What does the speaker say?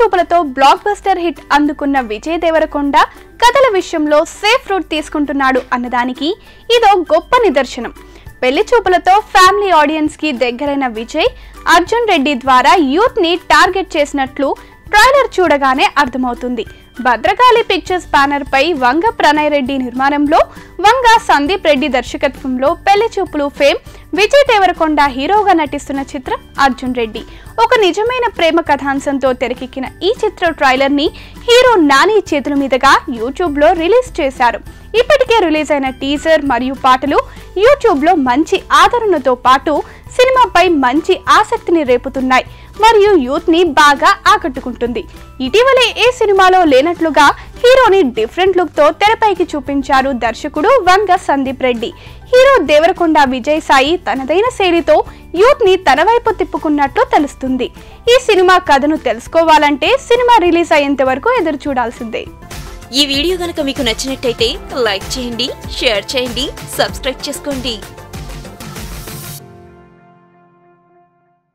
చూపులతో block buster hit అందుకున్న విజయ్ దేవరకొండ కథల విషయంలో సేఫ్ రూట్ తీసుకుంటున్నాడు అన్నదానికి ఇదో గొప్ప నిదర్శనం. పెళ్లి చూపులతో ఫ్యామిలీ ఆడియన్స్ కి దగ్గరైన విజయ్ అర్జున్ రెడ్డి ద్వారా యూత్ ని టార్గెట్ చేసినట్లు ట్రైలర్ చూడగానే అర్థమవుతుంది. భద్రకాళి పిక్చర్స్ బ్యానర్ పై వంగ ప్రణయ్ రెడ్డి నిర్మాణంలో వంగ సందీప్ రెడ్డి దర్శకత్వంలో పెళ్లి చూపులు ఫేమ్ విజయ్ దేవరకొండ హీరోగా నటిస్తున్న చిత్రం అర్జున్ రెడ్డి. ఒక నిజమైన ప్రేమ కథాంశంతో తెరకెక్కిన ఈ చిత్ర ట్రైలర్ ని హీరో నాని చేతుల మీదుగా యూట్యూబ్ లో రిలీజ్ చేశారు. ఇప్పటికే రిలీజ్ అయిన టీజర్ మరియు పాటలు యూట్యూబ్ లో మంచి ఆదరణతో పాటు సినిమాపై మంచి ఆసక్తిని రేపుతున్నాయి మరియు యూత్ ని బాగా ఆకట్టుకుంటుంది. ఇటీవలే ఏ సినిమాలో లేనట్లుగా హీరోని డిఫరెంట్ లుక్ తో తెరపైకి చూపించారు దర్శకుడు వంగ సందీప్ రెడ్డి. హీరో దేవరకొండ విజయ్ సాయి తనదైన శైలితో యూత్ ని తన వైపు తిప్పుకున్నట్లు తెలుస్తుంది. ఈ సినిమా కథను తెలుసుకోవాలంటే సినిమా రిలీజ్ అయ్యేంత వరకు ఎదురు చూడాల్సిందే. ఈ వీడియో గనుక మీకు నచ్చినట్టయితే లైక్ చేయండి, షేర్ చేయండి, సబ్స్క్రైబ్ చేసుకోండి.